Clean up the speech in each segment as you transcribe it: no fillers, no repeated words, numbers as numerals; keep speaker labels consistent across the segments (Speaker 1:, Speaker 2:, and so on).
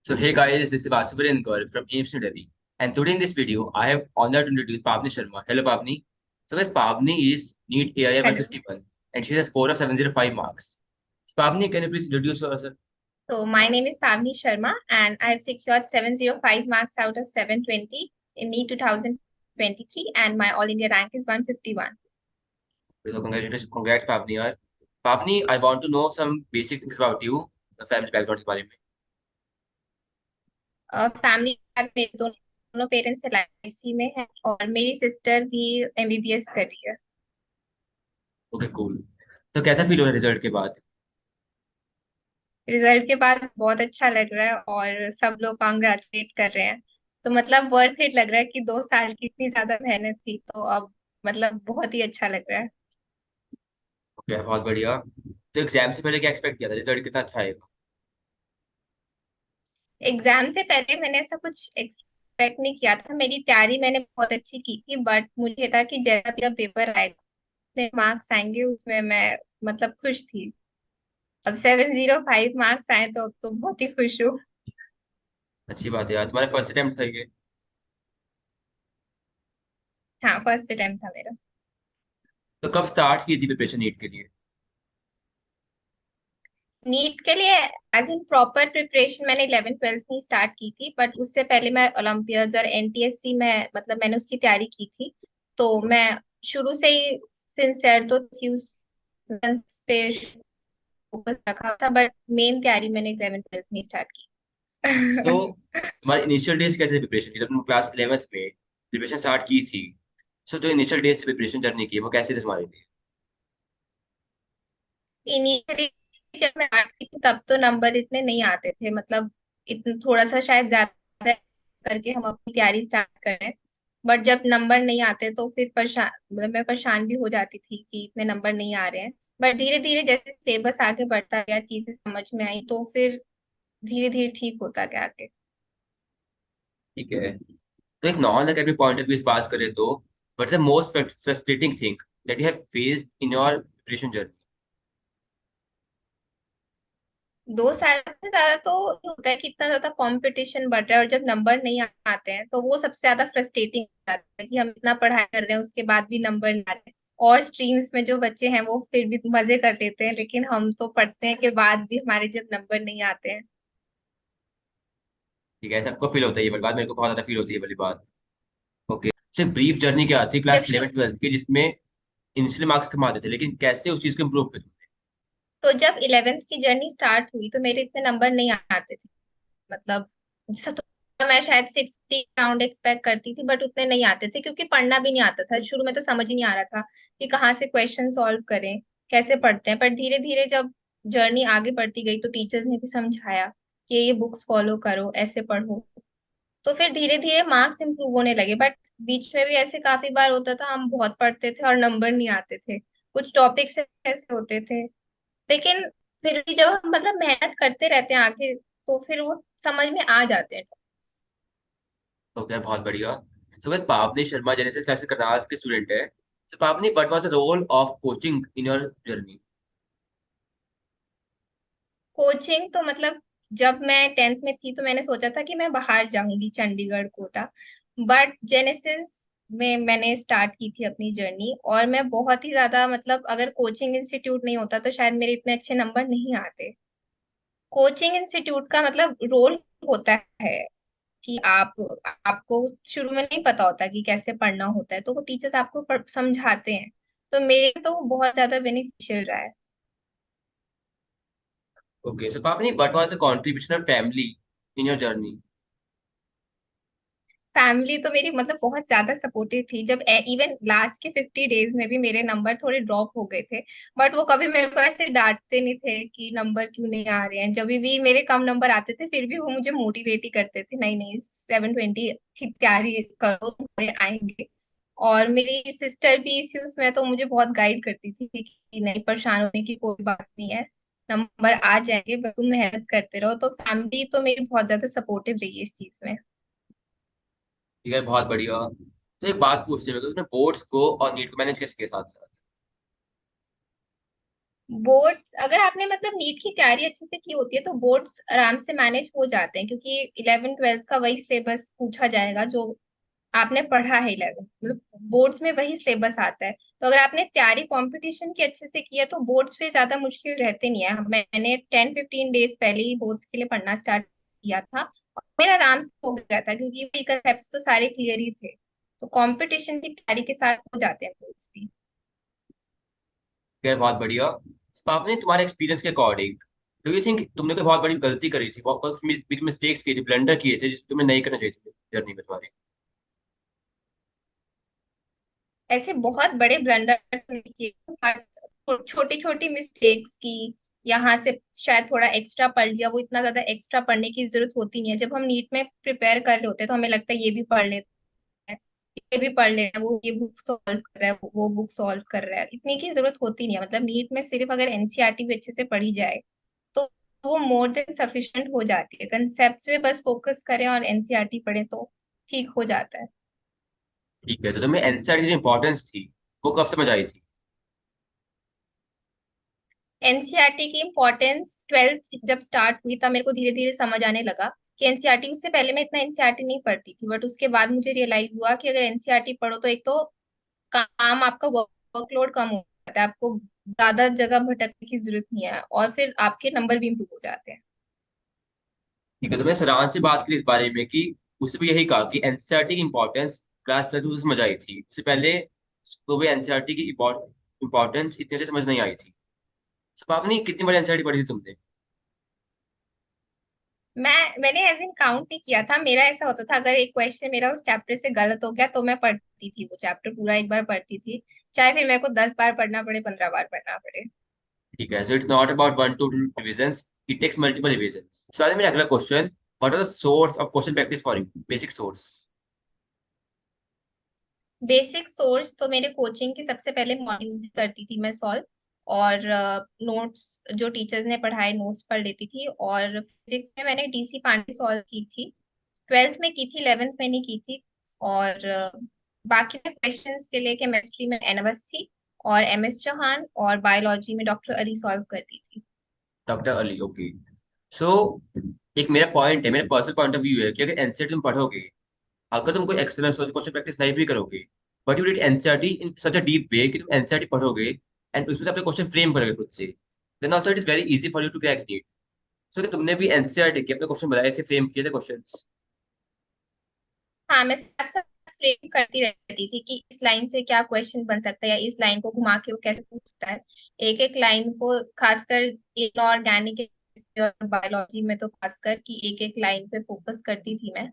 Speaker 1: So hey guys, this is Vasudevan Gaur from AIMS New Delhi. And today in this video, I have honor to introduce Pavni Sharma. Hello Pavni. So guys, Pavni is NEET AII
Speaker 2: Hello.
Speaker 1: 151 and she has score of 705 marks. So Pavni, can you please introduce yourself?
Speaker 2: So my name is Pavni Sharma and I have secured 705 marks out of 720 in NEET 2023 and my All India rank is 151.
Speaker 1: So congratulations, congrats Pavni yaar. Pavni, I want to know some basic things about you, the family background के बारे में.
Speaker 2: Family मेरे दोनों parents LIC में है और मेरी sister भी एमबीबीएस कर रही है।
Speaker 1: Okay cool. तो कैसा फील हो रहा है रिजल्ट के बाद?
Speaker 2: रिजल्ट के बाद बहुत अच्छा लग रहा है और सब लोग कांग्रेचुलेट कर रहे हैं। तो मतलब वर्थ इट लग रहा है कि 2 साल की इतनी ज्यादा मेहनत थी तो अब मतलब बहुत ही अच्छा लग रहा है।
Speaker 1: ओके बहुत बढ़िया. तो एग्जाम से पहले क्या एक्सपेक्ट किया था, रिजल्ट कितना अच्छा आएगा?
Speaker 2: एग्जाम से पहले मैंने ऐसा कुछ एक्सपेक्ट नहीं किया था। मेरी तैयारी मैंने बहुत अच्छी की थी बट मुझे था कि जैसा भी अब पेपर आएगा जितने मार्क्स आएंगे उसमें मैं मतलब खुश थी। अब 705 मार्क्स आए तो अब तो बहुत ही खुश हूँ।
Speaker 1: अच्छी बात है यार, तुम्हारा फर्स्ट अटेम्प्ट था ये?
Speaker 2: हाँ, फर्स्ट अटेम्प्ट था मेरा।
Speaker 1: तो कब स्टार्ट की थी प्रिपरेशन नीट के लिए?
Speaker 2: नीट के लिए एज इन प्रॉपर प्रिपरेशन मैंने 11th 12th में स्टार्ट की थी बट उससे पहले मैं ओलंपियाड्स और एनटीएससी में मतलब मैंने उसकी तैयारी की थी। तो मैं शुरू से ही सिंसियर तो थी उस पे फोकस रखा था बट मेन तैयारी मैंने 11th 12th में स्टार्ट की।
Speaker 1: सो तुम्हारी इनिशियल डेज कैसे प्रिपरेशन की, जब तुम क्लास 11th में प्रिपरेशन स्टार्ट की थी? सो जो इनिशियल डेज से प्रिपरेशन जर्नी की वो कैसे थे तुम्हारे लिए?
Speaker 2: इनिशियली जब मैं आती थी तब तो नंबर इतने नहीं आते थे मतलब इतना थोड़ा सा शायद ज्यादा करके हम अपनी तैयारी स्टार्ट करें। बट जब नंबर नहीं आते तो फिर परेशान मतलब मैं परेशान भी हो जाती थी कि इतने नंबर नहीं आ रहे हैं। बट धीरे धीरे जैसे सिलेबस आगे बढ़ता गया चीजें समझ में आई तो फिर धीरे धीरे ठीक होता गया आगे।
Speaker 1: ठीक है. तो एक non academic point of view से बात करें तो what the most frustrating thing that you have faced in your preparation journey?
Speaker 2: 2 साल से ज्यादा तो ये होता है कि इतना ज्यादा कंपटीशन बढ़ रहा है और जब नंबर नहीं आते हैं तो वो सबसे ज्यादा फ्रस्ट्रेटिंग होता है कि हम इतना पढ़ाई कर रहे हैं उसके बाद भी नंबर नहीं आ रहे हैं। और स्ट्रीम्स में जो बच्चे हैं वो फिर भी मजे कर लेते हैं लेकिन हम तो पढ़ते हैं के बाद भी हमारे जब नंबर नहीं आते हैं।
Speaker 1: ठीक है, सबको फील होता है ये वाली बात, मेरे को बहुत ज्यादा फील होती है ये वाली बात. ओके. सिर्फ ब्रीफ जर्नी क्या आती है
Speaker 2: जब
Speaker 1: क्लास
Speaker 2: शुरू
Speaker 1: 11th 12th की, जिसमें इनिशियल मार्क्स कमाते थे, लेकिन कैसे उस चीज को इम्प्रूव करें?
Speaker 2: तो जब 11th की जर्नी स्टार्ट हुई तो मेरे इतने नंबर नहीं आते थे मतलब तो मैं शायद 60 राउंड एक्सपेक्ट करती थी बट उतने नहीं आते थे क्योंकि पढ़ना भी नहीं आता था। शुरू में तो समझ ही नहीं आ रहा था कि कहाँ से क्वेश्चन सॉल्व करें कैसे पढ़ते हैं। पर धीरे धीरे जब जर्नी आगे बढ़ती गई तो टीचर्स ने भी समझाया कि ये बुक्स फॉलो करो ऐसे पढ़ो। तो फिर धीरे धीरे मार्क्स इंप्रूव होने लगे बट बीच में भी ऐसे काफी बार होता था हम बहुत पढ़ते थे और नंबर नहीं आते थे। कुछ टॉपिक्स ऐसे होते थे लेकिन फिर भी जब हम मतलब मेहनत करते रहते हैं आगे तो फिर वो समझ में आ जाते हैं।
Speaker 1: ओके बहुत बढ़िया. सो बस पावनी शर्मा जेनेसिस क्लासेस करनाल के स्टूडेंट है. So Pavani, what was the role of coaching in your journey?
Speaker 2: Coaching तो मतलब जब मैं 10th में थी तो मैंने सोचा था कि मैं बाहर जाऊंगी चंडीगढ़ कोटा। बट जेनेसिस में मैंने स्टार्ट की थी अपनी जर्नी और मैं बहुत ही ज्यादा मतलब अगर कोचिंग इंस्टीट्यूट नहीं होता तो शायद मेरे इतने अच्छे नंबर नहीं आते। कोचिंग इंस्टीट्यूट का मतलब रोल होता है कि आपको शुरू में नहीं पता होता कि कैसे पढ़ना होता है तो वो टीचर्स आपको समझाते हैं। तो मेरे तो वो बहुत ज्यादा बेनिफिशियल रहा है।
Speaker 1: Okay. So Pavani, what was the contribution of family in your journey?
Speaker 2: Family तो मेरी मतलब बहुत ज्यादा सपोर्टिव थी जब इवन लास्ट के 50 डेज में भी मेरे नंबर थोड़े ड्रॉप हो गए थे। बट वो कभी मेरे को ऐसे डांटते नहीं थे कि नंबर क्यों नहीं आ रहे हैं। जब भी मेरे कम नंबर आते थे फिर भी वो मुझे मोटिवेट ही करते थे, नहीं नहीं 720 की तैयारी करो तुम्हारे आएंगे। और मेरी सिस्टर भी इसी उसमें तो मुझे बहुत गाइड करती थी कि नहीं परेशान होने की कोई बात नहीं है, नंबर आ जाएंगे बस तुम मेहनत करते रहो। तो फैमिली तो मेरी बहुत ज्यादा सपोर्टिव रही है इस चीज में।
Speaker 1: ठीक है बहुत बढ़िया. तो एक बात पूछते हैं, तुमने बोर्ड्स को और नीट को मैनेज कैसे किया साथ साथ?
Speaker 2: बोर्ड, अगर आपने मतलब नीट की तैयारी अच्छे से की होती है तो बोर्ड्स आराम से मैनेज हो जाते हैं, क्योंकि 11th 12th का वही सिलेबस पूछा जाएगा जो आपने पढ़ा है। 11 मतलब बोर्ड्स में वही सिलेबस आता है। तो अगर आपने तैयारी कंपटीशन की अच्छे से की है तो बोर्ड्स पे ज्यादा मुश्किल रहते नहीं है। मैंने 10-15 डेज पहले ही बोर्ड्स के लिए पढ़ना स्टार्ट किया था और मेरा आराम से हो गया था, क्योंकि कंसेप्ट तो सारे क्लियर ही थे। तो कंपटीशन की तैयारी के साथ हो जाते हैं बोर्ड्स भी।
Speaker 1: खैर बहुत बढ़िया। आपने तुम्हारे एक्सपीरियंस के अकॉर्डिंग, डू यू थिंक तुमने कोई बहुत बड़ी गलती करी थी, बहुत बिग मिस्टेक्स की थी, ब्लंडर किए थे जिसको तुम्हें नहीं करना चाहिए थे जर्नी में तुम्हारी?
Speaker 2: ऐसे बहुत बड़े ब्लंडर नहीं किए, छोटी छोटी मिस्टेक्स की। यहाँ से शायद थोड़ा एक्स्ट्रा पढ़ लिया, वो इतना ज्यादा एक्स्ट्रा पढ़ने की जरूरत होती नहीं है। जब हम नीट में प्रिपेयर कर रहे होते हैं तो हमें लगता है ये भी पढ़ लेते हैं, ये भी पढ़ लेते हैं, वो ये बुक सॉल्व कर रहा है, वो बुक सॉल्व कर रहा है, इतनी की जरूरत होती नहीं है। मतलब नीट में सिर्फ अगर एनसीईआरटी भी अच्छे से पढ़ी जाए तो वो मोर देन सफिशिएंट हो जाती है। कंसेप्ट पे बस फोकस करें और एनसीईआरटी पढ़ें तो ठीक हो जाता है।
Speaker 1: ठीक है, तो तुम्हें एनसीईआरटी की जो इंपॉर्टेंस थी वो कब समझ आई थी?
Speaker 2: एनसीईआरटी की इम्पोर्टेंस 12th जब स्टार्ट हुई तब मेरे को धीरे धीरे समझ आने लगा कि एनसीईआरटी, उससे पहले मैं इतना एनसीईआरटी नहीं पढ़ती थी, बट उसके बाद मुझे रियलाइज हुआ कि अगर एनसीईआरटी पढ़ो तो एक तो काम आपका वर्कलोड कम हो जाता है, आपको ज्यादा जगह भटकने की जरूरत नहीं है, और फिर आपके नंबर भी इम्प्रूव हो जाते हैं।
Speaker 1: ठीक है, तो मैंने सराहन से बात की इस बारे में कि उसने भी यही कहा कि एनसीईआरटी की इंपॉर्टेंस क्लास 12 में समझ आई थी, उससे पहले उसको भी एनसीईआरटी की इंपॉर्टेंस इतने से समझ नहीं आई थी। सब आपने कितनी बड़ी एनसीईआरटी पढ़ी थी तुमने?
Speaker 2: मैंने एज इन काउंट नहीं किया था। मेरा ऐसा होता था, अगर एक क्वेश्चन मेरा उस चैप्टर से गलत हो गया तो मैं पढ़ती थी वो चैप्टर पूरा एक बार पढ़ती थी, चाहे फिर मेरे को 10 बार पढ़ना पड़े, 15 बार पढ़ना पड़े।
Speaker 1: ठीक है, so it's not about one two revisions, it takes multiple revisions. So आज मेरा अगला question, what are the source of question practice for you, basic source?
Speaker 2: Basic source तो मेरे कोचिंग के सबसे पहले मॉड्यूल्स करती थी मैं सॉल्व, और नोट्स जो टीचर्स ने पढ़ाए नोट्स पढ़ लेती थी। और फिजिक्स में मैंने डीसी पांडे सॉल्व की थी, 12th में की थी, 11th में नहीं की थी। और बाकी में क्वेश्चंस के लिए केमिस्ट्री में एनवस थी, और एमएस चौहान, और बायोलॉजी में डॉक्टर अली सॉल्व करती थी।
Speaker 1: Doctor Ali, okay. सो एक मेरा पॉइंट है, मेरा पर्सनल पॉइंट ऑफ व्यू है कि अगर एनसीईआरटी तुम पढ़ोगे, अगर तुम कोई एक्सटर्नल सोर्स क्वेश्चन प्रैक्टिस नहीं भी करोगे, but you read NCERT in such a deep way कि तुम एनसीईआरटी पढ़ोगे एंड उसमें से अपने क्वेश्चन फ्रेम करोगे खुद से, then also it is very easy for you to crack NEET. So कि तुमने भी एनसीईआरटी के अपने क्वेश्चन बनाए थे, फ्रेम किए थे क्वेश्चंस?
Speaker 2: हाँ, मैं साथ साथ फ्रेम करती रहती थी कि इस लाइन से क्या क्वेश्चन बन सकता है, या इस लाइन को घुमा के वो कैसे पूछ सकता है। एक एक लाइन को, खासकर इनऑर्गेनिक और बायोलॉजी में तो खासकर कि एक एक लाइन पे फोकस करती थी मैं।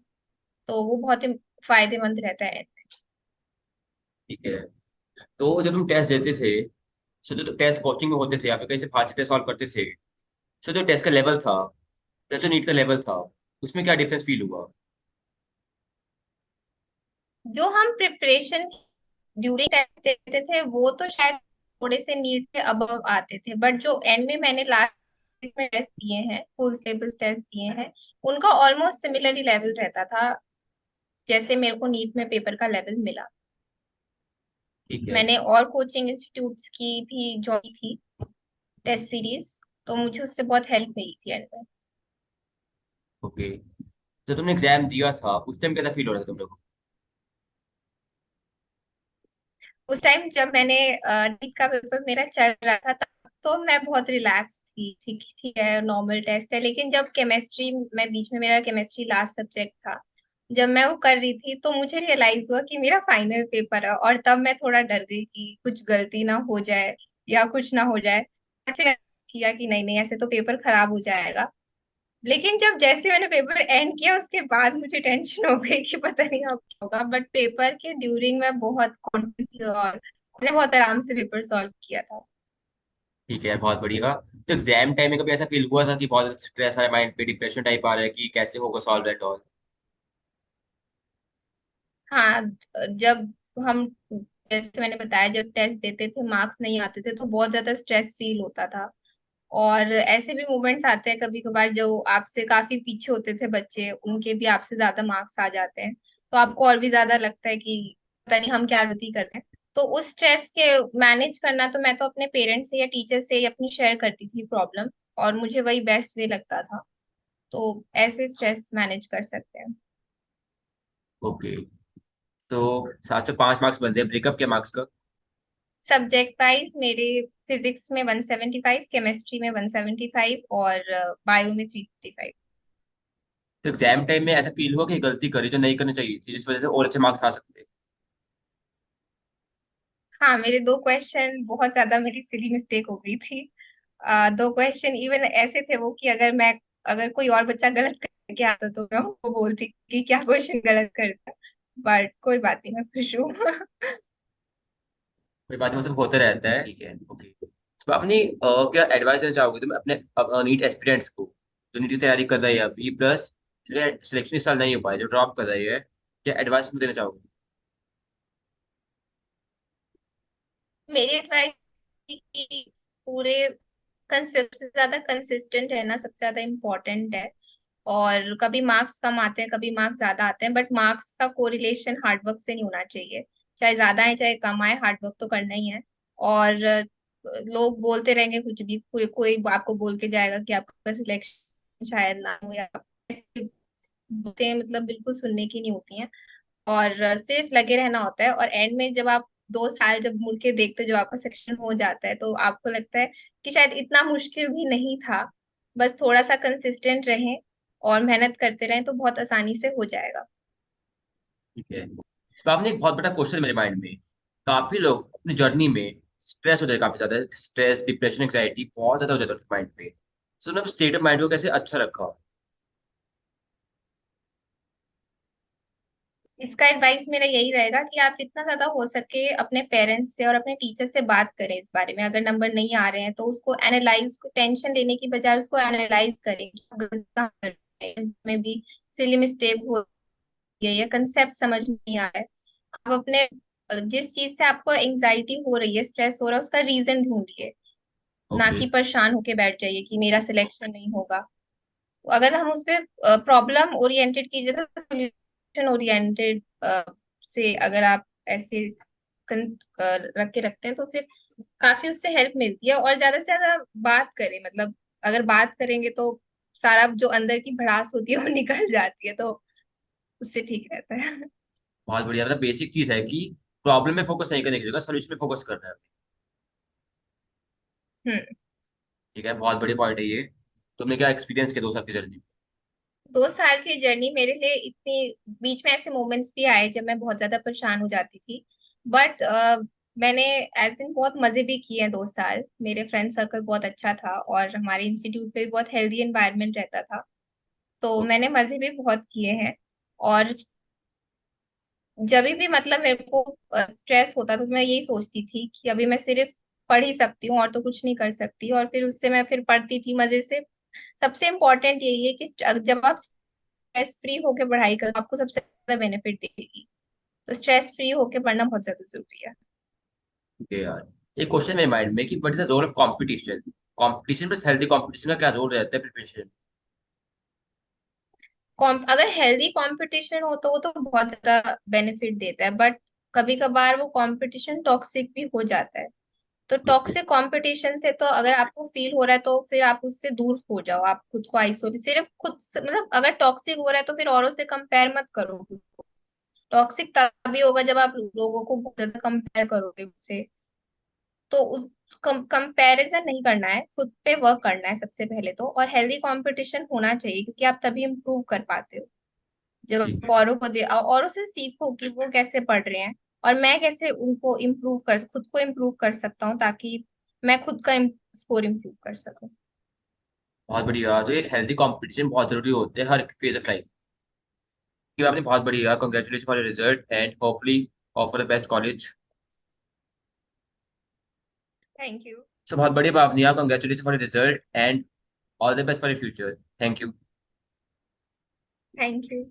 Speaker 2: तो वो बहुत ही फायदेमंद रहता है।
Speaker 1: ठीक है, तो जब तुम टेस्ट देते थे, सो जो टेस्ट कोचिंग में होते थे या फिर कहीं से बाहर से टेस्ट सॉल्व करते थे, सो जो टेस्ट का लेवल था, जैसे नीट का लेवल था, उसमें क्या डिफरेंस फील हुआ?
Speaker 2: जो हम प्रिपरेशन ड्यूरिंग टेस्ट देते थे वो तो शायद थोड़े से नीट से अबव आते थे, बट जो एंड में मैंने लास्ट में टेस्ट दिए हैं, फुल सिलेबस टेस्ट दिए हैं, उनका ऑलमोस्ट सिमिलरली लेवल रहता था जैसे मेरे को नीट में पेपर का लेवल मिला।
Speaker 1: ठीक है,
Speaker 2: मैंने और कोचिंग इंस्टीट्यूट्स की भी ज्वाइन थी टेस्ट सीरीज, तो मुझे उससे बहुत हेल्प मिली थी एंड में।
Speaker 1: ओके। जब तुमने एग्जाम दिया था उस टाइम कैसा फील हो रहा था तुम लोग को?
Speaker 2: उस टाइम जब मैंने नीट का पेपर मेरा चल रहा था तब तो मैं बहुत रिलैक्स थी, ठीक ठीक है नॉर्मल टेस्ट है। लेकिन जब केमिस्ट्री में, बीच में मेरा केमिस्ट्री लास्ट सब्जेक्ट था, जब मैं वो कर रही थी तो मुझे रियलाइज हुआ कि मेरा फाइनल पेपर है, और तब मैं थोड़ा डर गई कि कुछ गलती ना हो जाए या कुछ ना हो जाए। बट फिर किया कि नहीं नहीं, ऐसे तो पेपर खराब हो जाएगा। लेकिन जब जैसे मैंने पेपर एंड किया उसके बाद मुझे टेंशन हो गई कि पता नहीं अब क्या होगा, बट पेपर के ड्यूरिंग में बहुत कॉन्फिडेंस थी और मैंने बहुत आराम से पेपर सॉल्व किया था।
Speaker 1: ठीक है, बहुत बढ़िया। तो एग्जाम टाइम में कभी ऐसा फील हुआ था कि बहुत स्ट्रेस आ रहा है माइंड पे, डिप्रेशन टाइप आ रहा है कि कैसे होगा सॉल्व एंड ऑल?
Speaker 2: हाँ, जब हम, जैसे मैंने बताया, जब टेस्ट देते थे मार्क्स नहीं आते थे तो बहुत ज्यादा स्ट्रेस फील होता था। और ऐसे भी मोमेंट्स आते हैं कभी कभार जो आपसे काफी पीछे होते थे बच्चे, उनके भी आपसे ज्यादा मार्क्स आ जाते हैं, तो आपको और भी ज्यादा लगता है कि पता नहीं हम क्या गलती कर रहे हैं। तो उस स्ट्रेस के मैनेज करना, तो मैं तो अपने पेरेंट्स से या टीचर से अपनी शेयर करती थी प्रॉब्लम, और मुझे वही बेस्ट वे लगता था। तो ऐसे स्ट्रेस मैनेज कर सकते हैं।
Speaker 1: ओके। तो 705 मार्क्स बनते हैं, ब्रेकअप के मार्क्स का?
Speaker 2: सब्जेक्ट वाइज मेरे फिजिक्स में 175, केमिस्ट्री में 175, और बायो में 355।
Speaker 1: तो एग्जाम टाइम में ऐसा फील हुआ कि गलती करी जो नहीं करनी चाहिए थी, जिस वजह से और अच्छे मार्क्स आ सकते हैं?
Speaker 2: हाँ, मेरे दो क्वेश्चन बहुत ज्यादा मेरी सिली मिस्टेक हो गई थी। दो क्वेश्चन इवन ऐसे थे वो कि अगर कोई और बच्चा गलत करके आता तो मैं वो बोलती कि क्या क्वेश्चन गलत करता। बट कोई बात नहीं, मैं खुश हूँ।
Speaker 1: कोई बात नहीं, वो सब होते रहता है, ठीक है। ओके। तो अपनी क्या एडवाइस देना चाहोगे तुम अपने नीट एस्पिरेंट्स को, जो नीट की तैयारी कर रही है अभी, प्लस सिलेक्शन इस साल नहीं हो पाया, जो ड्रॉप कर रही है, क्या एडवाइस देना चाहोगे?
Speaker 2: मेरी एडवाइस कि पूरे कंसेप्ट से ज्यादा कंसिस्टेंट रहना सबसे ज्यादा इम्पोर्टेंट है। और कभी मार्क्स कम आते हैं, कभी मार्क्स ज्यादा आते हैं, बट मार्क्स का कोरिलेशन हार्डवर्क से नहीं होना चाहिए। चाहे ज्यादा है चाहे कम आए, हार्डवर्क तो करना ही है। और लोग बोलते रहेंगे कुछ भी, कोई आपको बोल के जाएगा कि आपका सिलेक्शन शायद ना हो, या ऐसी बातें मतलब बिल्कुल सुनने की नहीं होती हैं। और सिर्फ लगे रहना होता है, और एंड में जब आप 2 साल जब मुड़ के देखते हो, जब आपका सेक्शन हो जाता है, तो आपको लगता है कि शायद इतना मुश्किल भी नहीं था। बस थोड़ा सा कंसिस्टेंट रहें और मेहनत करते रहें तो बहुत आसानी से हो जाएगा।
Speaker 1: ठीक है। इस पर आपने एक बहुत बड़ा क्वेश्चन मेरे माइंड में, काफी लोग अपनी जर्नी में स्ट्रेस हो जाए, काफी ज्यादा स्ट्रेस, डिप्रेशन, एंग्जाइटी बहुत ज्यादा हो जाता है उनके माइंड पे। सो उन्होंने स्टेट ऑफ माइंड को कैसे अच्छा रखा?
Speaker 2: इसका एडवाइस मेरा यही रहेगा कि आप जितना ज्यादा हो सके अपने पेरेंट्स से और अपने टीचर से बात करें इस बारे में। अगर नंबर नहीं आ रहे हैं तो उसको एनालाइज, को टेंशन लेने की बजाय उसको एनालाइज करें कि आप गलत कहाँ कर रहे हैं, में भी सिली मिस्टेक हो गई है या कंसेप्ट समझ नहीं आ रहा है। आप अपने जिस चीज से आपको एंजाइटी हो रही है, स्ट्रेस हो रहा है, उसका रीजन ढूंढिए। ना
Speaker 1: ओके।
Speaker 2: कि परेशान होके बैठ जाइए कि मेरा सिलेक्शन नहीं होगा। अगर हम उस पे प्रॉब्लम ओरिएंटेड की जगह सोल्यूशन ओरिएंटेड से अगर आप ऐसे रख के रखते हैं, तो फिर काफी उससे हेल्प मिलती है। और ज्यादा से ज्यादा बात करें, मतलब अगर बात करेंगे तो सारा जो अंदर की भड़ास होती है वो निकल जाती है, तो उससे ठीक रहता है।
Speaker 1: बहुत बढ़िया, मतलब बेसिक चीज है कि प्रॉब्लम में फोकस नहीं करने की जगह सोल्यूशन में फोकस करना है।
Speaker 2: हम्म।
Speaker 1: ठीक है, बहुत बढ़िया पॉइंट है ये। तुमने क्या एक्सपीरियंस किया 2 साल की जर्नी?
Speaker 2: 2 साल की जर्नी मेरे लिए इतनी, बीच में ऐसे मोमेंट्स भी आए जब मैं बहुत ज्यादा परेशान हो जाती थी, बट मैंने एज इन बहुत मजे भी किए हैं 2 साल। मेरे फ्रेंड सर्कल बहुत अच्छा था और हमारे इंस्टीट्यूट पे भी बहुत हेल्दी एनवायरनमेंट रहता था। तो मैंने मजे भी बहुत किए हैं। और जब भी मतलब मेरे को स्ट्रेस होता तो मैं यही सोचती थी कि अभी मैं सिर्फ पढ़ ही सकती हूँ और तो कुछ नहीं कर सकती, और फिर उससे मैं फिर पढ़ती थी मजे से। सबसे इम्पोर्टेंट यही है कि जब आप स्ट्रेस फ्री होके पढ़ाई करो, आपको सबसे ज्यादा बेनिफिट देगी। तो स्ट्रेस फ्री होके पढ़ना बहुत ज्यादा जरूरी है।
Speaker 1: ठीक है यार। एक क्वेश्चन मेरे माइंड में कि what is the role of competition? Competition plus healthy competition का क्या रोल रहता है प्रिपरेशन?
Speaker 2: अगर हेल्दी कंपटीशन हो तो वो तो बहुत ज्यादा बेनिफिट देता है, बट कभी कभार वो कंपटीशन टॉक्सिक भी हो जाता है। तो
Speaker 1: ओके।
Speaker 2: टॉक्सिक कंपटीशन से तो अगर आपको फील हो रहा है तो फिर आप उससे दूर हो जाओ, आप खुद को आइसोलेट, सिर्फ मतलब अगर टॉक्सिक हो रहा है तो फिर औरों से कंपेयर मत करो। टॉक्सिक तभी होगा जब आप लोगों को बहुत ज्यादा कंपेयर करोगे उससे। तो उस कंपैरिजन नहीं करना है, खुद पे वर्क करना है सबसे पहले तो। और हेल्दी कंपटीशन होना चाहिए क्योंकि आप तभी इम्प्रूव कर पाते हो। जब
Speaker 1: ठीक
Speaker 2: आप
Speaker 1: है।
Speaker 2: औरों से सीखो कि वो कैसे पढ़ रहे हैं, और मैं कैसे उनको इम्प्रूव कर, खुद को इम्प्रूव कर सकता हूँ, ताकि मैं खुद का स्कोर इम्प्रूव कर सकूं।
Speaker 1: बहुत बढ़िया, तो एक हेल्दी कंपटीशन बहुत जरूरी होते हैं हर फेज ऑफ लाइफ। कि आपने बहुत बढ़िया, congratulation for your result and hopefully offer the best college.
Speaker 2: Thank you.
Speaker 1: So बहुत बढ़िया Bhavniya, congratulation for your result and all the best for your future. Thank you.
Speaker 2: Thank you.